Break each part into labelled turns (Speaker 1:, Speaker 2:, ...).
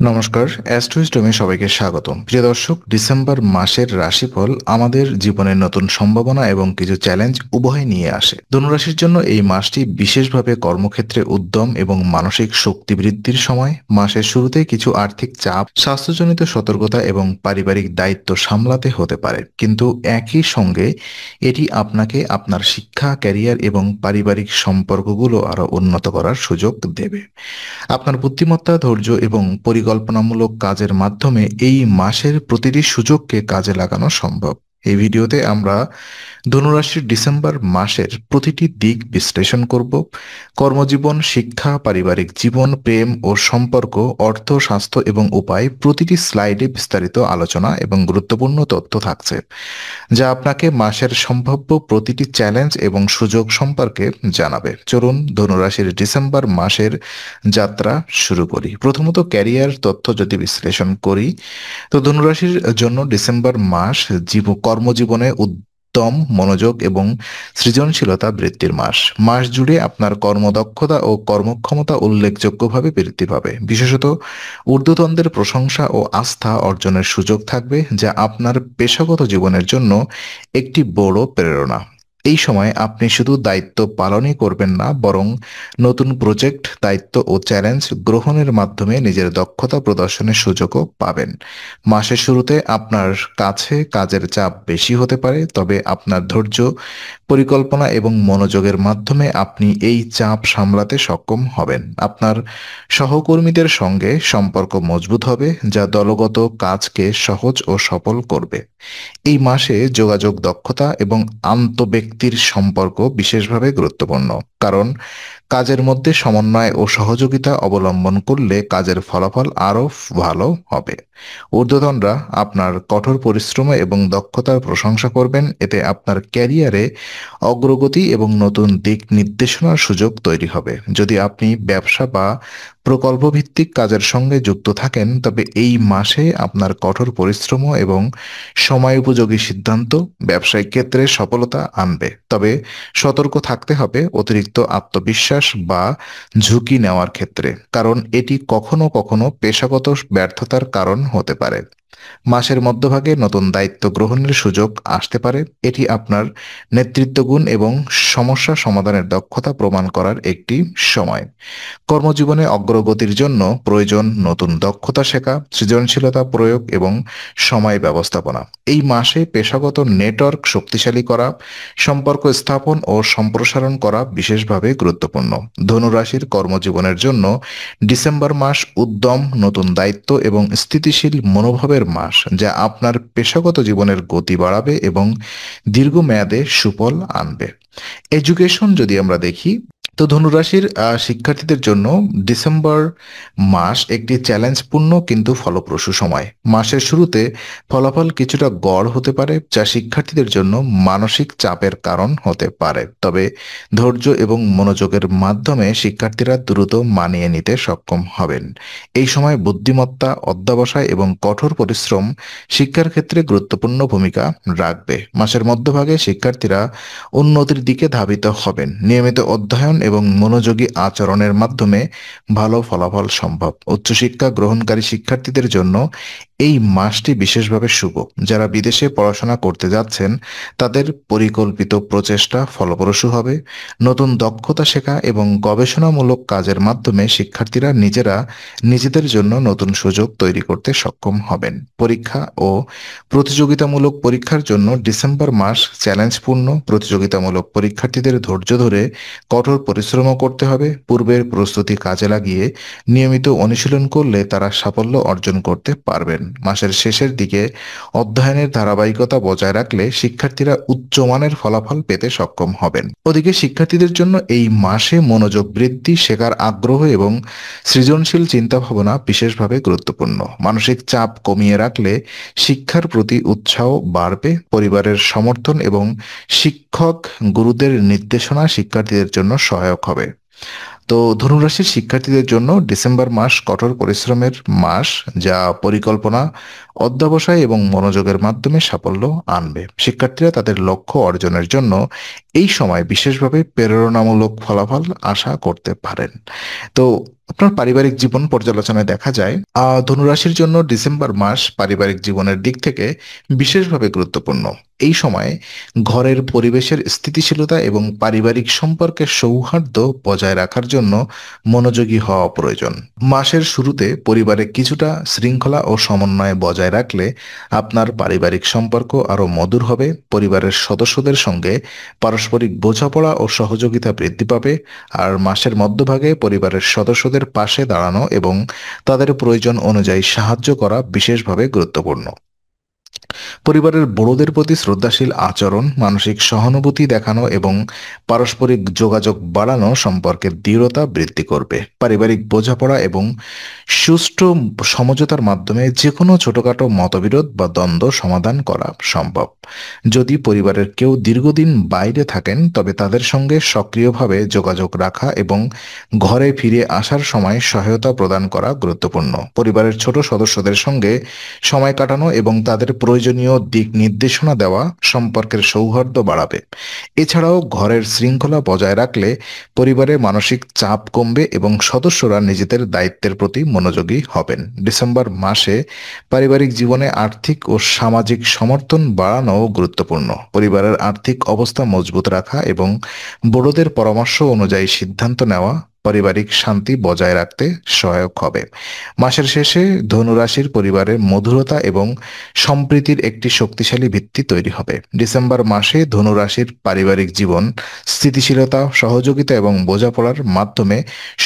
Speaker 1: নমস্কার, অ্যাস্ট্রোইস্টমে সবাইকে স্বাগতম। প্রিয় দর্শক, ডিসেম্বর মাসের রাশিফল আমাদের জীবনের নতুন সম্ভাবনা এবং কিছু চ্যালেঞ্জ উভয় নিয়ে আসে। ধনুরাশির জন্য এই মাসটি বিশেষভাবে কর্মক্ষেত্রে উদ্যম এবং মানসিক শক্তি বৃদ্ধির সময়। মাসের শুরুতে কিছু আর্থিক চাপ, স্বাস্থ্যজনিত সতর্কতা এবং পারিবারিক দায়িত্ব সামলাতে হতে পারে, কিন্তু একই সঙ্গে এটি আপনাকে আপনার শিক্ষা, ক্যারিয়ার এবং পারিবারিক সম্পর্কগুলো আরও উন্নত করার সুযোগ দেবে। আপনার বুদ্ধিমত্তা, ধৈর্য এবং পরিকল্পনামূলক কাজের মাধ্যমে এই মাসের প্রতিটি সুযোগকে কাজে লাগানো সম্ভব। এই ভিডিওতে আমরা ধনুরাশির ডিসেম্বর মাসের প্রতিটি দিক বিশ্লেষণ করব। কর্মজীবন, শিক্ষা, পারিবারিক জীবন, প্রেম ও সম্পর্ক, অর্থ, স্বাস্থ্য এবং উপায়, প্রতিটি স্লাইডে বিস্তারিত আলোচনা এবং গুরুত্বপূর্ণ তথ্য থাকছে, যা আপনাকে মাসের সম্ভাব্য প্রতিটি চ্যালেঞ্জ এবং সুযোগ সম্পর্কে জানাবে। চলুন ধনুরাশির ডিসেম্বর মাসের যাত্রা শুরু করি। প্রথমত ক্যারিয়ার তথ্য যদি বিশ্লেষণ করি, তো ধনুরাশির জন্য ডিসেম্বর মাস কর্মজীবনে উদ্যম, মনোযোগ এবং সৃজনশীলতা বৃদ্ধির মাস। মাস জুড়ে আপনার কর্মদক্ষতা ও কর্মক্ষমতা উল্লেখযোগ্যভাবে বৃদ্ধি পাবে। বিশেষত ঊর্ধ্বতনদের প্রশংসা ও আস্থা অর্জনের সুযোগ থাকবে, যা আপনার পেশাগত জীবনের জন্য একটি বড় প্রেরণা। এই সময় আপনি শুধু দায়িত্ব পালনই করবেন না, বরং নতুন প্রজেক্ট, দায়িত্ব ও চ্যালেঞ্জ গ্রহণের মাধ্যমে নিজের দক্ষতা প্রদর্শনের সুযোগও পাবেন। মাসের শুরুতে আপনার কাছে কাজের চাপ বেশি হতে পারে, তবে আপনার ধৈর্য, পরিকল্পনা এবং মনোযোগের মাধ্যমে আপনি এই চাপ সামলাতে সক্ষম হবেন। আপনার সহকর্মীদের সঙ্গে সম্পর্ক মজবুত হবে, যা দলগত কাজকে সহজ ও সফল করবে। এই মাসে যোগাযোগ দক্ষতা এবং আন্তঃব্যক্তির সম্পর্ক বিশেষভাবে গুরুত্বপূর্ণ, কারণ কাজের মধ্যে সমন্বয় ও সহযোগিতা অবলম্বন করলে কাজের ফলাফল আরও ভালো হবে। ঊর্ধ্বতনরা আপনার কঠোর পরিশ্রম এবং দক্ষতার প্রশংসা করবেন, এতে আপনার ক্যারিয়ারে অগ্রগতি এবং নতুন দিক নির্দেশনার সুযোগ তৈরি হবে। যদি আপনি ব্যবসা বা প্রকল্প ভিত্তিক কাজের সঙ্গে যুক্ত থাকেন, তবে এই মাসে আপনার কঠোর পরিশ্রম এবং সময় উপযোগী সিদ্ধান্ত ব্যবসায়িক ক্ষেত্রে সফলতা আনবে। তবে সতর্ক থাকতে হবে অতিরিক্ত আত্মবিশ্বাস বা ঝুঁকি নেওয়ার ক্ষেত্রে, কারণ এটি কখনো কখনো পেশাগত ব্যর্থতার কারণ হতে পারে। মাসের মধ্যভাগে নতুন দায়িত্ব গ্রহণের সুযোগ আসতে পারে। এটি আপনার নেতৃত্ব গুণ এবং সমস্যা সমাধানের দক্ষতা প্রমাণ করার একটি সময়। কর্মজীবনে অগ্রগতির জন্য প্রয়োজন নতুন দক্ষতা শেখা, সৃজনশীলতা প্রয়োগ এবং সময় ব্যবস্থাপনা। এই মাসে পেশাগত নেটওয়ার্ক শক্তিশালী করা, সম্পর্ক স্থাপন ও সম্প্রসারণ করা বিশেষভাবে গুরুত্বপূর্ণ। ধনুরাশির কর্মজীবনের জন্য ডিসেম্বর মাস উদ্যম, নতুন দায়িত্ব এবং স্থিতিশীল মনোভাবের মাস, যা আপনার পেশাগত জীবনের গতি বাড়াবে এবং দীর্ঘমেয়াদে সুফল আনবে। এডুকেশন যদি আমরা দেখি, তো ধনুরাশির শিক্ষার্থীদের জন্য ডিসেম্বর মাস একটি চ্যালেঞ্জপূর্ণ কিন্তু ফলপ্রসূ সময়। মাসের শুরুতে ফলাফল কিছুটা গড় হতে পারে, যা শিক্ষার্থীদের জন্য মানসিক চাপের কারণ হতে পারে। তবে ধৈর্য এবং মনোযোগের মাধ্যমে শিক্ষার্থীরা দ্রুত মানিয়ে নিতে সক্ষম হবেন। এই সময় বুদ্ধিমত্তা, অধ্যবসায় এবং কঠোর পরিশ্রম শিক্ষার ক্ষেত্রে গুরুত্বপূর্ণ ভূমিকা রাখবে। মাসের মধ্যভাগে শিক্ষার্থীরা উন্নতির দিকে ধাবিত হবেন। নিয়মিত অধ্যয়ন এবং মনোযোগী আচরণের মাধ্যমে ভালো ফলাফল সম্ভব। উচ্চশিক্ষা গ্রহণকারী শিক্ষার্থীদের জন্য এই মাসটি বিশেষভাবে শুভ। যারা বিদেশে পড়াশোনা করতে যাচ্ছেন, তাদের পরিকল্পিত প্রচেষ্টা ফলপ্রসূ হবে। নতুন দক্ষতা শেখা এবং গবেষণামূলক কাজের মাধ্যমে শিক্ষার্থীরা নিজেদের জন্য নতুন সুযোগ তৈরি করতে সক্ষম হবেন। পরীক্ষা ও প্রতিযোগিতামূলক পরীক্ষার জন্য ডিসেম্বর মাস চ্যালেঞ্জপূর্ণ। প্রতিযোগিতামূলক পরীক্ষার্থীদের ধৈর্য ধরে কঠোর পরিশ্রমও করতে হবে। পূর্বের প্রস্তুতি কাজে লাগিয়ে নিয়মিত অনুশীলন করলে তারা সাফল্য অর্জন করতে পারবেন। মাসের শেষের দিকে অধ্যয়নের ধারাবাহিকতা বজায় রাখলে শিক্ষার্থীরা উচ্চমানের ফলাফল পেতে সক্ষম হবেন। ওদিকে শিক্ষার্থীদের জন্য এই মাসে মনোযোগ বৃদ্ধি, শেখার আগ্রহ এবং সৃজনশীল চিন্তাভাবনা বিশেষভাবে গুরুত্বপূর্ণ। মানসিক চাপ কমিয়ে রাখলে শিক্ষার প্রতি উৎসাহ বাড়বে। পরিবারের সমর্থন এবং শিক্ষক গুরুদের নির্দেশনা শিক্ষার্থীদের জন্য সহায়ক হবে। তো ধনুরাশির শিক্ষার্থীদের জন্য ডিসেম্বর মাস কঠোর পরিশ্রমের মাস, যা পরিকল্পনা, অধ্যবসায় এবং মনোযোগের মাধ্যমে সাফল্য আনবে। শিক্ষার্থীরা তাদের লক্ষ্য অর্জনের জন্য এই সময় বিশেষভাবে প্রেরণামূলক ফলাফল আশা করতে পারেন। তো আপনার পারিবারিক জীবন পর্যালোচনায় দেখা যায় ধনুরাশির জন্য ডিসেম্বর মাস পারিবারিক জীবনের দিক থেকে বিশেষভাবে গুরুত্বপূর্ণ। এই সময়ে ঘরের পরিবেশের স্থিতিশীলতা এবং পারিবারিক সম্পর্কের সৌহার্দ্য বজায় রাখার জন্য মনোযোগী হওয়া প্রয়োজন। মাসের শুরুতে পরিবারে কিছুটা শৃঙ্খলা ও সমন্বয় বজায় রাখলে আপনার পারিবারিক সম্পর্ক আরও মধুর হবে। পরিবারের সদস্যদের সঙ্গে পারস্পরিক বোঝাপড়া ও সহযোগিতা বৃদ্ধি পাবে। আর মাসের মধ্যভাগে পরিবারের সদস্যদের পাশে দাঁড়ানো এবং তাদের প্রয়োজন অনুযায়ী সাহায্য করা বিশেষভাবে গুরুত্বপূর্ণ। পরিবারের বড়দের প্রতি শ্রদ্ধাশীল আচরণ, মানসিক সহানুভূতি দেখানো এবং পারস্পরিক যোগাযোগ বাড়ানো সম্পর্কের দৃঢ়তা বৃদ্ধি করবে। পারিবারিক বোঝাপড়া এবং সুষ্ঠু সমঝোতার মাধ্যমে যে কোনো ছোটখাটো মতবিরোধ বা দ্বন্দ্ব সমাধান করা সম্ভব। যদি পরিবারের কেউ দীর্ঘদিন বাইরে থাকেন তবে তাদের সঙ্গে সক্রিয়ভাবে যোগাযোগ রাখা এবং ঘরে ফিরে আসার সময় সহায়তা প্রদান করা গুরুত্বপূর্ণ। পরিবারের ছোট সদস্যদের সঙ্গে সময় কাটানো এবং তাদের প্রয়োজনীয় দিক নির্দেশনা দেওয়া সম্পর্কের সৌহার্দ্য বাড়াবে। এছাড়াও ঘরের শৃঙ্খলা বজায় রাখলে পরিবারে মানসিক চাপ কমবে এবং সদস্যরা নিজেদের দায়িত্বের প্রতি মনোযোগী হবেন। ডিসেম্বর মাসে পারিবারিক জীবনে আর্থিক ও সামাজিক সমর্থন বাড়ানো গুরুত্বপূর্ণ। পরিবারের আর্থিক অবস্থা মজবুত রাখা এবং বড়দের পরামর্শ অনুযায়ী সিদ্ধান্ত নেওয়া পারিবারিক শান্তি বজায় রাখতে সহায়ক হবে। মাসের শেষে ধনুরাশির পরিবারের মধুরতা এবং সম্প্রীতির একটি শক্তিশালী ভিত্তি তৈরি হবে। ডিসেম্বর মাসে ধনুরাশির পারিবারিক জীবন স্থিতিশীলতা, সহযোগিতা এবং বোঝাপড়ার মাধ্যমে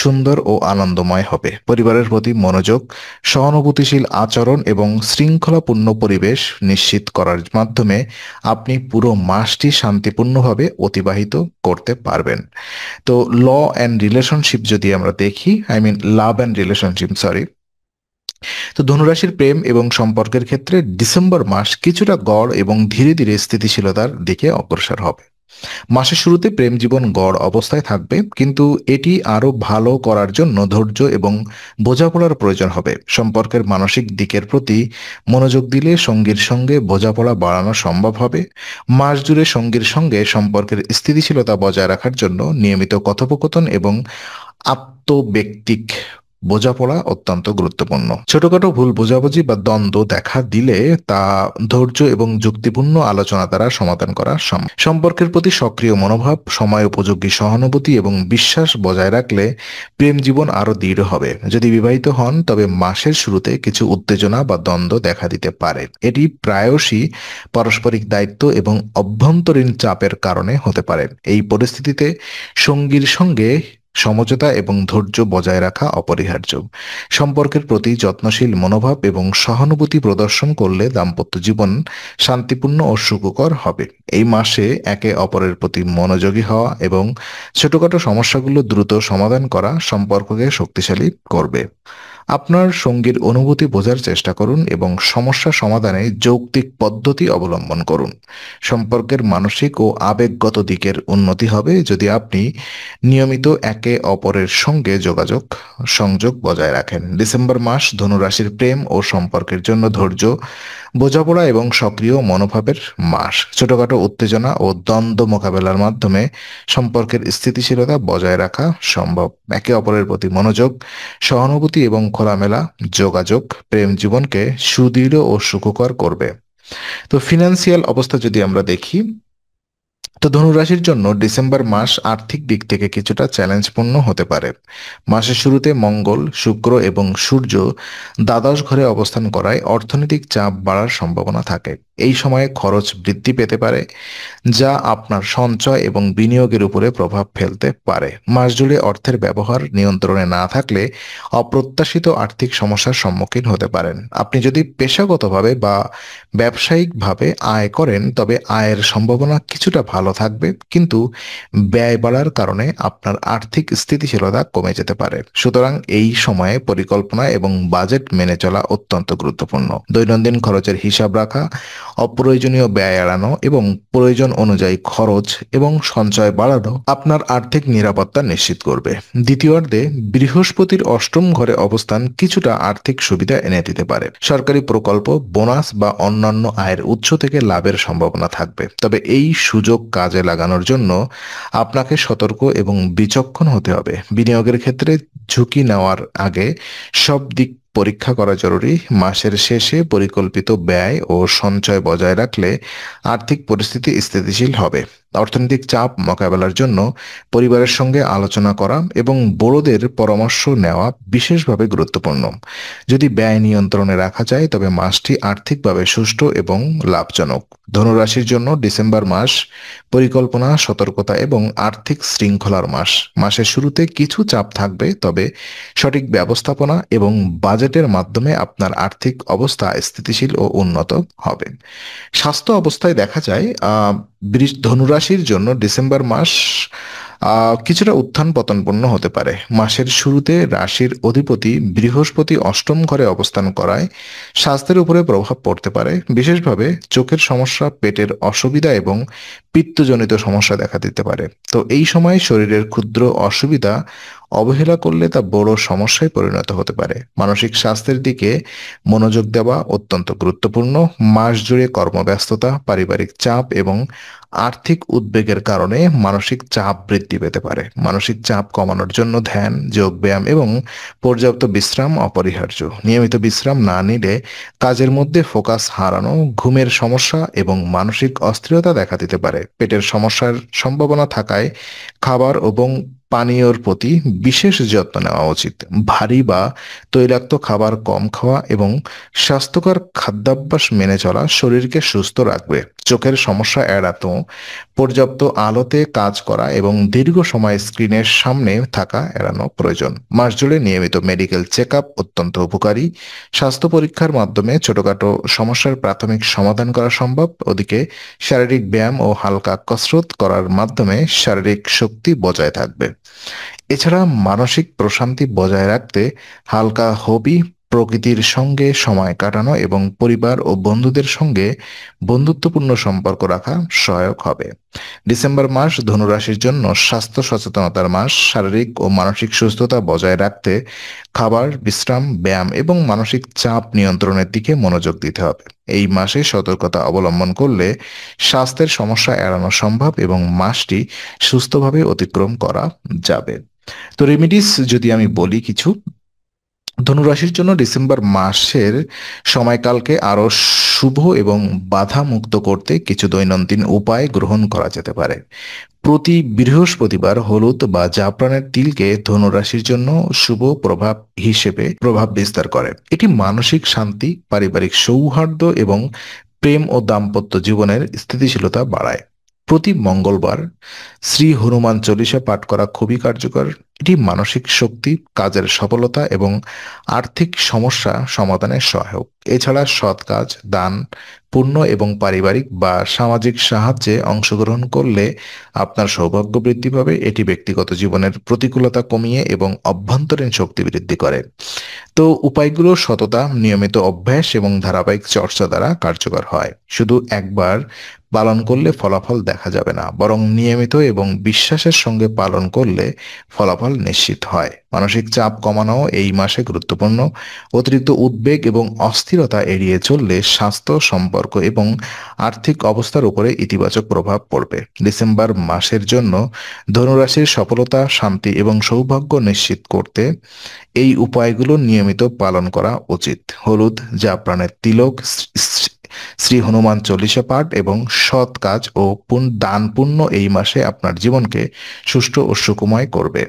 Speaker 1: সুন্দর ও আনন্দময় হবে। পরিবারের প্রতি মনোযোগ, সহানুভূতিশীল আচরণ এবং শৃঙ্খলাপূর্ণ পরিবেশ নিশ্চিত করার মাধ্যমে আপনি পুরো মাসটি শান্তিপূর্ণভাবে অতিবাহিত করতে পারবেন। তো ল অ্যান্ড রিলেশনশিপ যদি আমরা দেখি, লাভ অ্যান্ড রিলেশনশিপ, সরি। তো ধনুরাশির প্রেম এবং সম্পর্কের ক্ষেত্রে ডিসেম্বর মাস কিছুটা গড় এবং ধীরে ধীরে স্থিতিশীলতার দিকে অগ্রসর হবে। মাসের শুরুতে প্রেম জীবন গড় অবস্থায় থাকবে, কিন্তু এটি আরো ভালো করার জন্য ধৈর্য এবং বোঝাপড়ার প্রয়োজন হবে। সম্পর্কের মানসিক দিকের প্রতি মনোযোগ দিলে সঙ্গীর সঙ্গে বোঝাপড়া বাড়ানো সম্ভব হবে। মাস জুড়ে সঙ্গীর সঙ্গে সম্পর্কের স্থিতিশীলতা বজায় রাখার জন্য নিয়মিত কথোপকথন এবং আত্মব্যক্তিক বোঝাপড়া অত্যন্ত গুরুত্বপূর্ণ। ছোটখাটো ভুল বোঝাবুঝি বা দ্বন্দ্ব দেখা দিলে তা ধৈর্য এবং যুক্তিপূর্ণ আলোচনা দ্বারা সমাধান করা সম্ভব। সম্পর্কের প্রতি সক্রিয় মনোভাব, সময় উপযোগী সহানুভূতি এবং বিশ্বাস বজায় রাখলে প্রেম জীবন আরো দৃঢ় হবে। যদি বিবাহিত হন তবে মাসের শুরুতে কিছু উত্তেজনা বা দ্বন্দ্ব দেখা দিতে পারে। এটি প্রায়শই পারস্পরিক দায়িত্ব এবং অভ্যন্তরীণ চাপের কারণে হতে পারে। এই পরিস্থিতিতে সঙ্গীর সঙ্গে সমঝোতা এবং ধৈর্য বজায় রাখা অপরিহার্য। সম্পর্কের প্রতি যত্নশীল মনোভাব এবং সহানুভূতি প্রদর্শন করলে দাম্পত্য জীবন শান্তিপূর্ণ ও সুখকর হবে। এই মাসে একে অপরের প্রতি মনোযোগী হওয়া এবং ছোটখাটো সমস্যাগুলো দ্রুত সমাধান করা সম্পর্ককে শক্তিশালী করবে। আপনার সঙ্গীর অনুভূতি বোঝার চেষ্টা করুন এবং সমস্যা সমাধানে যৌক্তিক পদ্ধতি অবলম্বন করুন। সম্পর্কের মানসিক ও আবেগগত দিকের উন্নতি হবে যদি আপনি নিয়মিত একে অপরের সঙ্গে সংযোগ বজায় রাখেন। ডিসেম্বর মাস ধনুরাশির প্রেম ও সম্পর্কের জন্য ধৈর্য, বোঝাপড়া এবং সক্রিয় মনোভাবের মাস। ছোটখাটো উত্তেজনা ও দ্বন্দ্ব মোকাবেলার মাধ্যমে সম্পর্কের স্থিতিশীলতা বজায় রাখা সম্ভব। একে অপরের প্রতি মনোযোগ, সহানুভূতি এবং খোলামেলা যোগাযোগ প্রেম জীবনকে সুদৃঢ় ও সুখকর করবে। তো ফিনান্সিয়াল অবস্থা যদি আমরা দেখি, তো ধনুরাশির জন্য ডিসেম্বর মাস আর্থিক দিক থেকে কিছুটা চ্যালেঞ্জপূর্ণ হতে পারে। মাসের শুরুতে মঙ্গল, শুক্র এবং সূর্য দ্বাদশ ঘরে অবস্থান করায় অর্থনৈতিক চাপ বাড়ার সম্ভাবনা থাকে। এই সময়ে খরচ বৃদ্ধি পেতে পারে, যা আপনার সঞ্চয় এবং বিনিয়োগের উপরে প্রভাব ফেলতে পারে। মাস জুড়ে অর্থের ব্যবহার নিয়ন্ত্রণে না থাকলে অপ্রত্যাশিত আর্থিক সমস্যার সম্মুখীন হতে পারেন। আপনি যদি পেশাগতভাবে বা ব্যবসায়িকভাবে আয় করেন তবে আয়ের সম্ভাবনা কিছুটা ভালো থাকবে, কিন্তু ব্যয় বাড়ার কারণে আপনার আর্থিক স্থিতিশীলতা কমে যেতে পারে। সুতরাং এই সময়ে পরিকল্পনা এবং বাজেট মেনে চলা অত্যন্ত গুরুত্বপূর্ণ। দৈনন্দিন খরচের হিসাব রাখা, অপ্রয়োজনীয় ব্যয় এড়ানো এবং প্রয়োজন অনুযায়ী খরচ এবং সঞ্চয় বাড়ানো আপনার আর্থিক নিরাপত্তা নিশ্চিত করবে। দ্বিতীয়ার্ধে বৃহস্পতির অষ্টম ঘরে অবস্থান কিছুটা আর্থিক সুবিধা এনে দিতে পারে। সরকারি প্রকল্প, বোনাস বা অন্যান্য আয়ের উৎস থেকে লাভের সম্ভাবনা থাকবে। তবে এই সুযোগ কাজে লাগানোর জন্য আপনাকে সতর্ক এবং বিচক্ষণ হতে হবে। বিনিয়োগের ক্ষেত্রে ঝুঁকি নেওয়ার আগে সব দিক পরীক্ষা করা জরুরি। মাসের শেষে পরিকল্পিত ব্যয় ও সঞ্চয় বজায় রাখলে আর্থিক পরিস্থিতি স্থিতিশীল হবে। অর্থনৈতিক চাপ মোকাবেলার জন্য পরিবারের সঙ্গে আলোচনা করা এবং বড়দের পরামর্শ নেওয়া বিশেষভাবে গুরুত্বপূর্ণ। যদি ব্যয় নিয়ন্ত্রণে রাখা যায় তবে মাসটি আর্থিকভাবে সুষ্ঠু এবং লাভজনক। ধনুরাশির জন্য ডিসেম্বর মাস পরিকল্পনা, সতর্কতা এবং আর্থিক শৃঙ্খলার মাস। মাসের শুরুতে কিছু চাপ থাকবে, তবে সঠিক ব্যবস্থাপনা এবং বাজেটের মাধ্যমে আপনার আর্থিক অবস্থা স্থিতিশীল ও উন্নত হবে। স্বাস্থ্য অবস্থায় দেখা যায় ধনুরাশির জন্য ডিসেম্বর মাস কিছুটা উত্থান পতনপূর্ণ হতে পারে। মাসের শুরুতে রাশির অধিপতি বৃহস্পতি অষ্টম ঘরে অবস্থান করায় স্বাস্থ্যের উপরে প্রভাব পড়তে পারে। বিশেষভাবে চোখের সমস্যা, পেটের অসুবিধা এবং পিত্তজনিত সমস্যা দেখা দিতে পারে। তো এই সময় শরীরের ক্ষুদ্র অসুবিধা অবহেলা করলে তা বড় সমস্যায় পরিণত হতে পারে। মানসিক স্বাস্থ্যের দিকে মনোযোগ দেওয়া অত্যন্ত গুরুত্বপূর্ণ। মাস জুড়ে কর্মব্যস্ততা, পারিবারিক চাপ এবং আর্থিক উদ্বেগের কারণে মানসিক চাপ বৃদ্ধি পেতে পারে। মানসিক চাপ কমানোর জন্য ধ্যান, যোগব্যায়াম এবং পর্যাপ্ত বিশ্রাম অপরিহার্য। নিয়মিত বিশ্রাম না নিলে কাজের মধ্যে ফোকাস হারানো, ঘুমের সমস্যা এবং মানসিক অস্থিরতা দেখা দিতে পারে। পেটের সমস্যার সম্ভাবনা থাকায় খাবার এবং পানীয়র প্রতি বিশেষ যত্ন নেওয়া উচিত। ভারী বা তৈলাক্ত খাবার কম খাওয়া এবং স্বাস্থ্যকর খাদ্যাভ্যাস মেনে চলা শরীরকে সুস্থ রাখবে। চোখের সমস্যা এড়াতে পর্যাপ্ত আলোতে কাজ করা এবং দীর্ঘ সময় স্ক্রিনের সামনে থাকা এড়ানো প্রয়োজন। মাস জুড়ে নিয়মিত মেডিকেল চেক আপ অত্যন্ত উপকারী। স্বাস্থ্য পরীক্ষার মাধ্যমে ছোটখাটো সমস্যার প্রাথমিক সমাধান করা সম্ভব। ওদিকে শারীরিক ব্যায়াম ও হালকা কসরত করার মাধ্যমে শারীরিক শক্তি বজায় থাকবে। এছাড়া মানসিক প্রশান্তি বজায় রাখতে হালকা হবি, প্রকৃতির সঙ্গে সময় কাটানো এবং পরিবার ও বন্ধুদের সঙ্গে বন্ধুত্বপূর্ণ সম্পর্ক রাখা সহায়ক হবে। ডিসেম্বর মাস ধনুরাশির জন্য স্বাস্থ্য সচেতনতার মাস। শারীরিক ও মানসিক সুস্থতা বজায় রাখতে খাবার, বিশ্রাম, ব্যায়াম এবং মানসিক চাপ নিয়ন্ত্রণের দিকে মনোযোগ দিতে হবে। এই মাসে সতর্কতা অবলম্বন করলে স্বাস্থ্যের সমস্যা এড়ানো সম্ভব এবং মাসটি সুস্থভাবে অতিক্রম করা যাবে। তো রেমিডিস যদি আমি বলি কিছু, ধনুরাশির জন্য ডিসেম্বর মাসের সময়কালকে আরো শুভ এবং বাধা মুক্ত করতে কিছু দৈনন্দিন উপায় গ্রহণ করা যেতে পারে। প্রতি বৃহস্পতিবার হলুদ বা জাফরানের তিলকে ধনুরাশির জন্য শুভ প্রভাব বিস্তার করে। এটি মানসিক শান্তি, পারিবারিক সৌহার্দ্য এবং প্রেম ও দাম্পত্য জীবনের স্থিতিশীলতা বাড়ায়। প্রতি মঙ্গলবার শ্রী হনুমান চল্লিশা পাঠ করা খুবই কার্যকর। এটি মানসিক শক্তি, কাজের সফলতা এবং আর্থিক সমস্যা সমাধানে সহায়ক। এছাড়া সৎ কাজ, দান, পুণ্য এবং পারিবারিক বা সামাজিক সাহায্যে অংশগ্রহণ করলে আপনার সৌভাগ্য বৃদ্ধি পাবে। এটি ব্যক্তিগত জীবনের প্রতিকূলতা কমিয়ে এবং অভ্যন্তরীণ শক্তি বৃদ্ধি করে। তো উপায়গুলো সততা, নিয়মিত অভ্যাস এবং ধারাবাহিক চর্চা দ্বারা কার্যকর হয়। শুধু একবার পালন করলে ফলাফল দেখা যাবে না, বরং নিয়মিত এবং বিশ্বাসের সঙ্গে পালন করলে ফলাফল নিশ্চিত হয়। মানসিক চাপ কমানো এই মাসে গুরুত্বপূর্ণ। অতিরিক্ত উদ্বেগ এবং অস্থিরতা এড়িয়ে চললে স্বাস্থ্য, সম্পর্ক এবং আর্থিক অবস্থার উপরে ইতিবাচক প্রভাব পড়বে। ডিসেম্বর মাসের জন্য ধনুরাশির সফলতা, শান্তি এবং সৌভাগ্য নিশ্চিত করতে এই উপায়গুলো নিয়মিত পালন করা উচিত। হলুদ, জাফরানের তিলক, শ্রী হনুমান চল্লিশা পাঠ এবং সৎ কাজ ও দান পুণ্য এই মাসে আপনার জীবনকে সুষ্ঠু ও সুখময় করবে।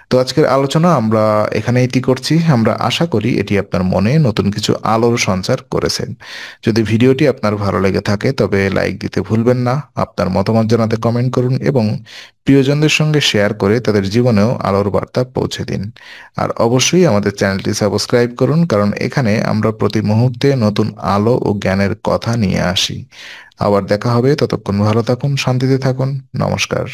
Speaker 1: তো আজকের আলোচনা আমরা এখানে ইতি করছি। আমরা আশা করি এটি আপনার মনে নতুন কিছু আলোর সঞ্চার করেছেন। যদি ভিডিওটি আপনার ভালো লেগে থাকে তবে লাইক দিতে ভুলবেন না। আপনার মতামত জানাতে কমেন্ট করুন এবং প্রিয়জনদের সঙ্গে শেয়ার করে তাদের জীবনেও আলোর বার্তা পৌঁছে দিন। আর অবশ্যই আমাদের চ্যানেলটি সাবস্ক্রাইব করুন, কারণ এখানে আমরা প্রতি মুহূর্তে নতুন আলো ও জ্ঞানের কথা নিয়ে আসি। আবার দেখা হবে, ততক্ষণ ভালো থাকুন, শান্তিতে থাকুন। নমস্কার।